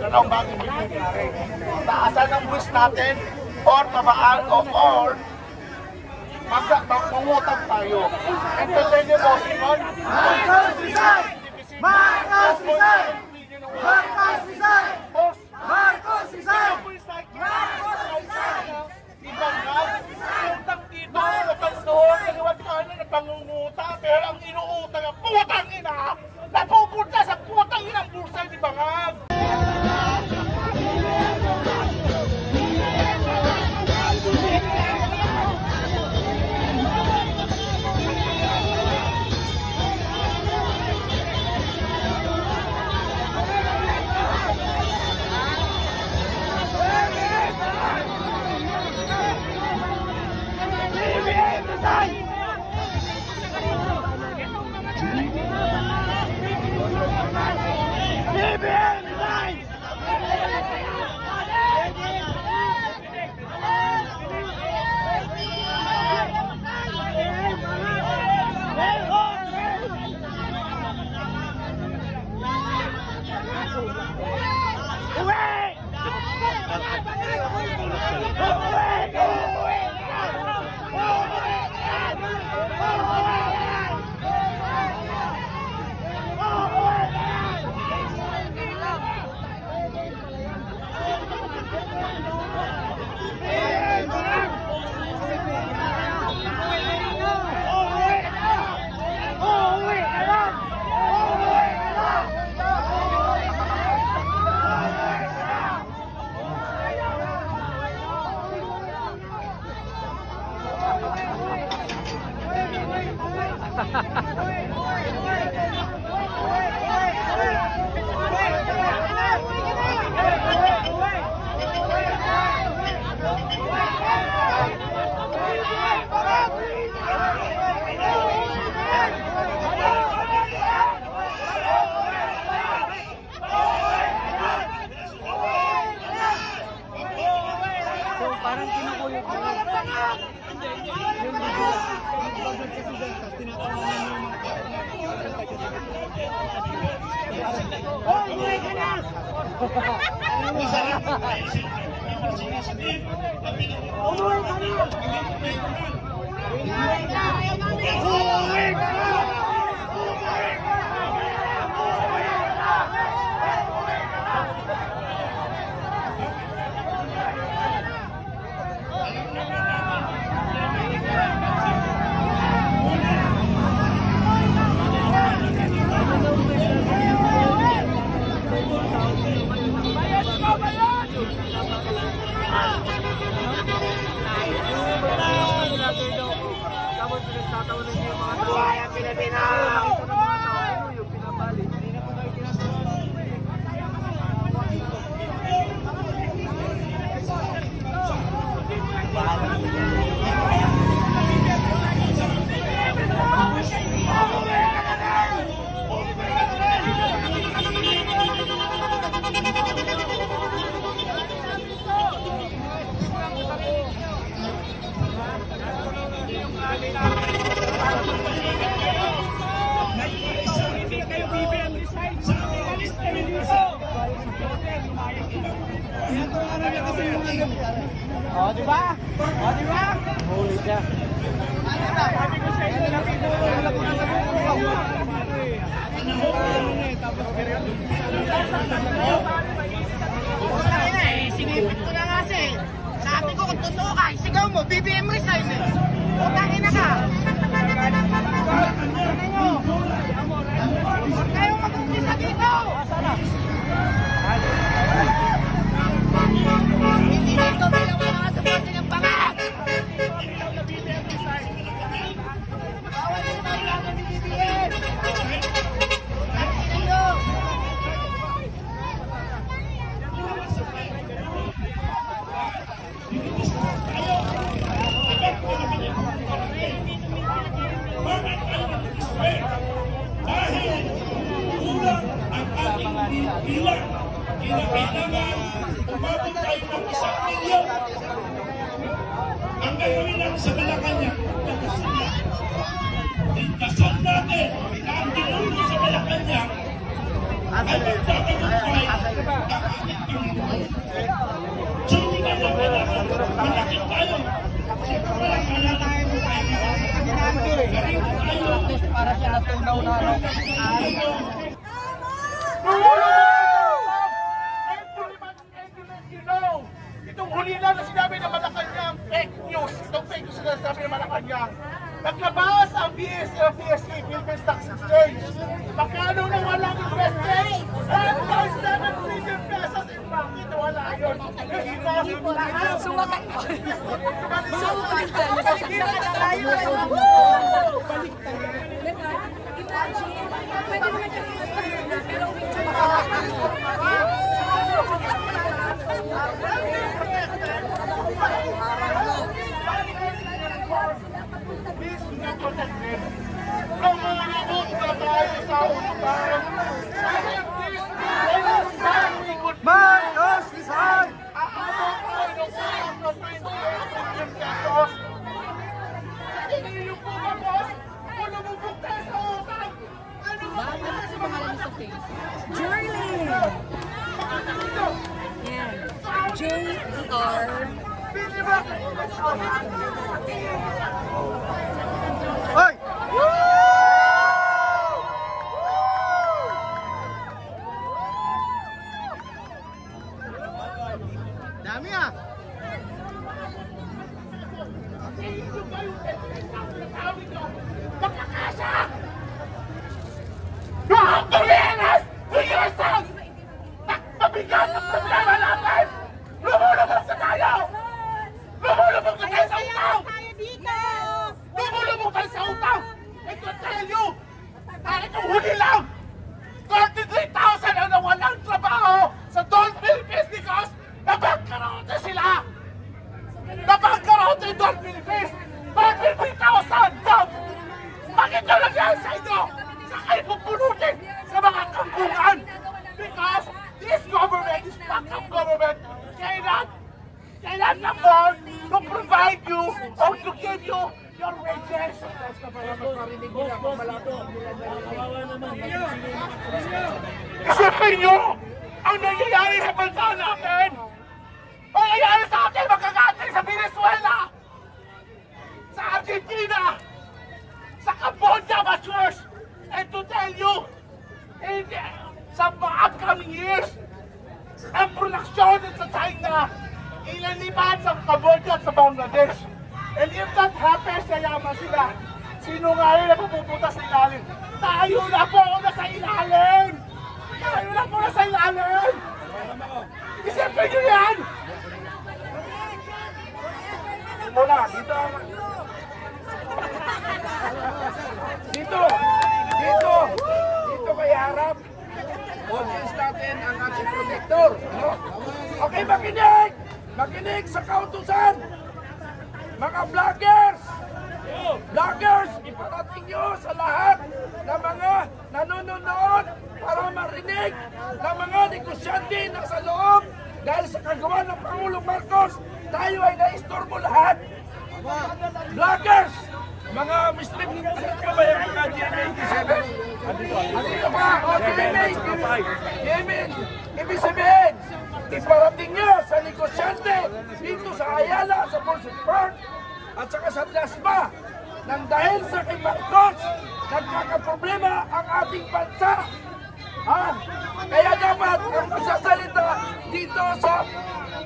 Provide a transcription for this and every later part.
ano ang bagong mangyayari. Taasan ang buwis natin or tabaan or mangutang tayo. Entertain niyo, bossing on? Marcos resign! Marcos resign! Marcos resign! Marcos resign! Marcos resign! Utang dito, utang doon, kaliwat kanan na pangunguta, pero ang inuutang ang putang ina, napupunta sa putang inang bulsa ni Bangag. Parang kinukuyot mo. Yung budget kasi dyan, tapos tinatawanan mo yung mga Umuwi ka na! Umuwi ka na! Umuwi ka na! Oh, di ba? Oh, di ba? Huli siya. Sabi ko sa inyo, wala ko nang Sinipit ko na kasi. Sabi ko kung totoo ka, sigaw mo, BBM resign eh. Utangin na ka. Huwag kayong mag-umpisa dito. Hindi dito bilang mga supporting ng Bangag. Bawal na tayo lang ng BBM. Dahil kulang ang ating bilang, kailangan umabot tayo ng 1 milyon. Ang gagawin natin sa Malacanang, kasal natin na ang tinulong sa Malacanang ay magtatagumpay ang so hindi ka na kailangan malakit tayo. Para siya natunaw na ano. Itong huli na sinabi na Malacanang fake news. Itong fake news na sinabi na Malacanang. Naglabas ang BSE, Philippine Stock Exchange. Magkano na walang investment? 1.7 trillion pesos in bakit wala yun? Sumakay ko. Please do not protect them. Lumulubog na tayo sa utang. Marcos Rizal! Aabot tayo ng utang ng 28 billion pesos. Hindi yung pumapos, lumubog tayo sa utang. Ano ba ang pangalan sa Facebook? Jerlyn! Yan. J-E-R. Hoy! Dami ah! Magkakasya! You have to realize to yourself! Mabigat ang problema natin! Lumulubog sa tayo! Lumulubog na tayo sa utang! Lumulubog tayo sa utang! I can tell you! Kahit ang huli lang! 33,000 ang nawalang trabaho sa Don Philippines because nabangkarote sila! Nabangkarote yung Don Philippines! 33,000 jobs! Bakit na lang yan sa inyo? Sa kayo pupunutin sa mga kangkungan? Because this government is backup government. Kailan afford to provide you or to give you your wages. Isipin nyo ang nangyayari sa bansa natin. Mangyayari sa atin magkakatin sa Venezuela, sa Argentina, sa Cambodia, Machurs. And to tell you, sa mga upcoming years, ang produksyon sa China, ilalipad sa Cambodia at sa Bangladesh. And if that happens, yayaman sila. Sino nga rin na pupupunta sa ilalim? Tayo na po nasa ilalim! Tayo na po nasa ilalim! Isipin nyo yan! Muna, dito ang... Dito kay harap. Audience natin ang ating protector. No? Okay, makinig! Makinig sa kautusan! Mga vloggers! Vloggers, iparating nyo sa lahat ng mga nanonood para marinig ng mga negosyante na sa loob dahil sa kagawa ng Pangulong Marcos, tayo ay naistorbo lahat. Vloggers! Mga Muslim, ka ba yung mga GMA-87? Andito ba? O, GMA! Ibig sabihin, iparating nyo sa negosyante dito sa Ayala, sa Bolsas Park, at saka sa Dasma, nang dahil sa kay Marcos, nagkakaproblema ang ating bansa. Kaya dapat ang magsasalita dito sa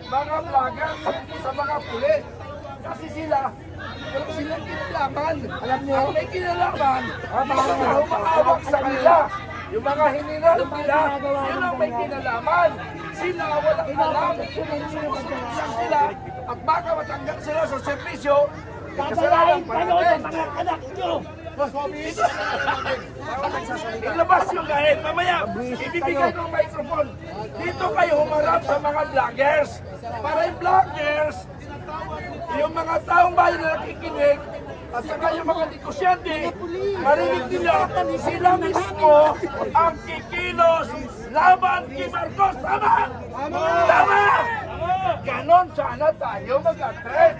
mga vloggers, sa mga pulis. Kasi sila, walang silang kinalaman. Alam niyo, ang may kinalaman, ang mga humahawak sa kanila. Yung mga hiniral nila, yun ang may kinalaman. Sila walang alam. Susunod lang sila at baka matanggal sila sa servisyo. Kasalanan pa natin. Anak nyo! Ilabas yung gahit. Mamaya, ibibigay ng microphone. Dito kayo humarap sa mga vloggers. Para yung vloggers, yung mga taong bayan na nakikinig, at saka yung mga negosyante, marinig nila, sila mismo ang kikilos laban kay Marcos. Tama? Tama! Ganon sana tayo mag-address.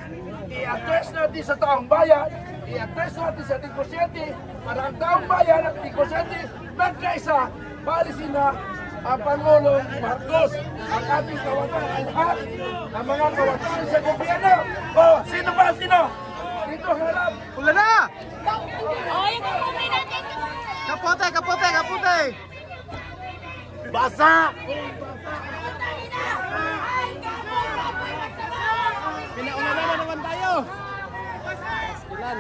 I-address natin sa taong bayan, i-address natin sa negosyante, para ang taong bayan at negosyante magkaisa policy na Pangulong Marcos. Ang ating kawagan ay lahat ang mga kawagan sa gobyerno. O, sino ba? Sino? Dito harap. Wala na! Oh, yung kapote natin. Kapote, kapote, kapote! Basa! Pinauna na naman tayo! Ilan?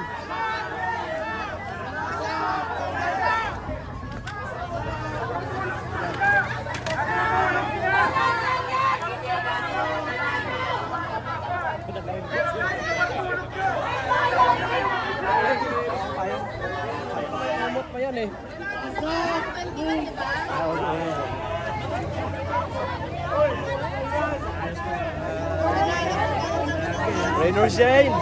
Umot pa yan eh. Raynor Shane!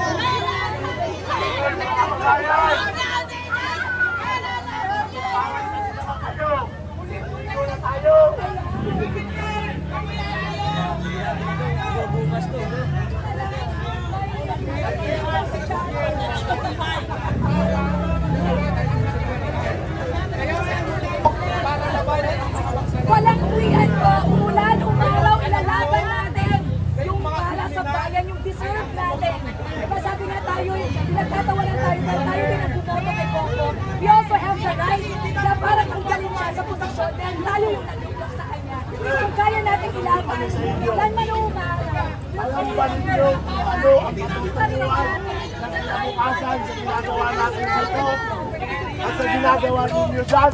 Walang uwian ko, umulan, umaraw, ilalaban natin yung para sa bayan, yung deserve natin. Diba sabi nga tayo, pinagtatawanan tayo, dahil tayo din ang bumoto kay Bongbong. We also have the right na parang tanggalin siya sa posisyon dahil tayo yung nagtulong sa kanya. Kung kaya natin ilaban, lan man o umaraw. Alam ba ninyo ano ang patutuan ng kinabukasan sa ginagawa natin dito at sa ginagawa ninyo dyan?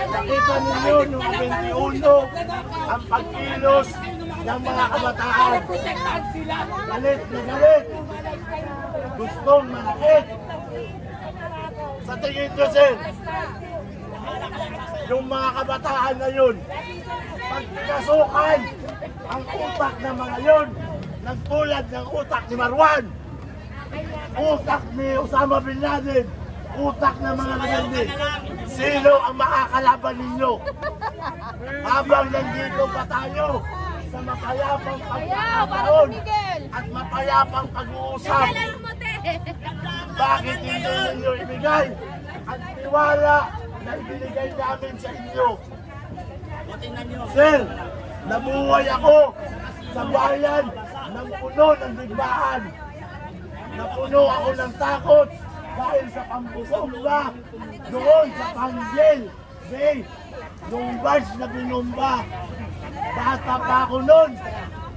Nakita ninyo noong 21 ang pagkilos ng mga kabataan. Galit na galit. Gustong manakit. Sa tingin nyo, sir, yung mga kabataan na yun, pag pinasukan ang utak ng mga yun, nagtulad ng utak ni Marwan, utak ni Osama Bin Laden, utak ng mga rebelde. Sino ang makakalaban ninyo? Habang nandito pa tayo sa mapayapang pagkakataon at mapayapang pag-uusap, bakit hindi ninyo ibigay ang tiwala na ibinigay namin sa inyo? Sir, nabuhay ako sa bayan ng puno ng digmaan. Napuno ako ng takot dahil sa pambusomba doon sa Pangyel Bay, yung barge na binumba. Bata pa ako noon,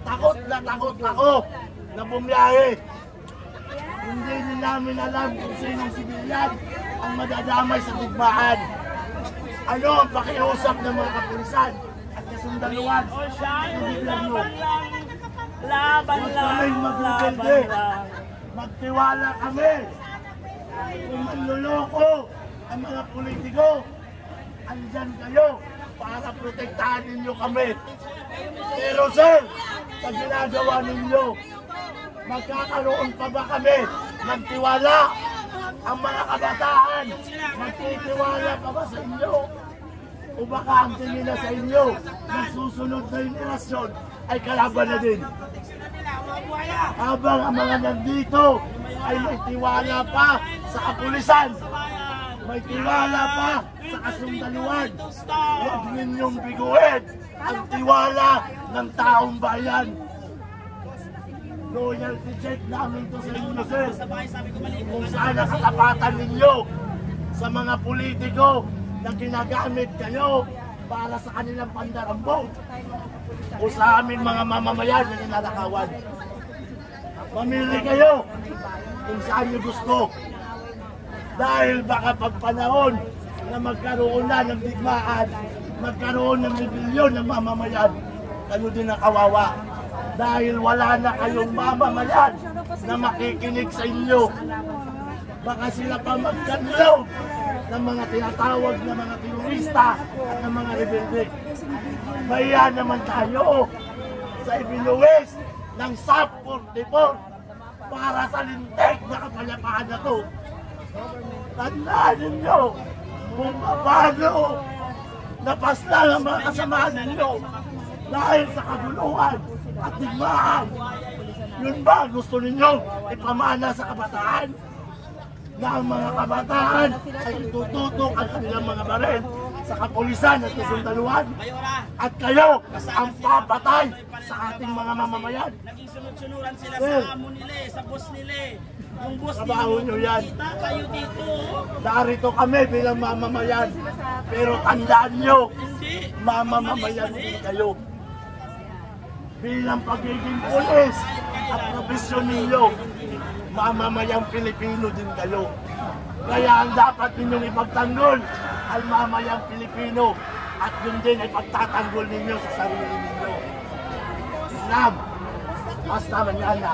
takot ako na bumiyahe. Hindi din namin alam kung sinong sibilyan ang madadamay sa digmaan. Ano ang pakiusap ng mga kapulisan at kasundaluan ng biglang nyo? Huwag kaming magbibelde. Magtiwala kami. Kung manluloko ang mga politiko, andyan kayo para protektahan ninyo kami. Pero sir, sa ginagawa ninyo, magkakaroon pa ba kami ng tiwala? Ang mga kabataan, magtitiwala pa ba sa inyo? O baka ang tingin na sa inyo, ng susunod na henerasyon ay kalaban na din? Habang ang mga nandito ay may tiwala pa sa kapulisan, may tiwala pa sa kasundaluan, huwag ninyong biguin ang tiwala ng taong bayan. Loyalty check namin to sa inyo, sir. Kung saan ang katapatan ninyo sa mga politiko na ginagamit kayo para sa kanilang pandarambong o sa aming mga mamamayan na ninanakawan. Mamili kayo kung saan nyo gusto. Dahil baka pagpanahon na magkaroon na ng digmaan, magkaroon ng rebelyon ng mamamayan, kayo din ang kawawa. Dahil wala na kayong mamamayan na makikinig sa inyo. Baka sila pa magkanlaw ng mga tinatawag na mga terorista at ng mga rebelde. Kaya naman tayo sa ibinuwis ng SAP 44 para sa lintik na kapayapaan na to. Tandaan ninyo kung paano napaslang ang mga kasamahan ninyo dahil sa kaguluhan at digmaan. Yun ba gusto ninyo ipamana sa kabataan? Na ang mga kabataan ay itututok ang kanilang mga baril sa kapulisan at kasundaluhan. At kayo ang papatay sa ating mga mamamayan. Naging sunod-sunuran sila Sir, sa amo nila, sa boss nila. Yung boss trabaho nyo yan. kita kayo dito. Narito kami bilang mamamayan. Pero tandaan nyo, Hindi. mamamayan din kayo. Bilang pagiging pulis at profesyon ninyo, mamamayang Pilipino din kayo. Kaya ang dapat ninyong ipagtanggol ay mamayang Pilipino at yun din ay pagtatanggol ninyo sa sarili ninyo. Islam, basta manana.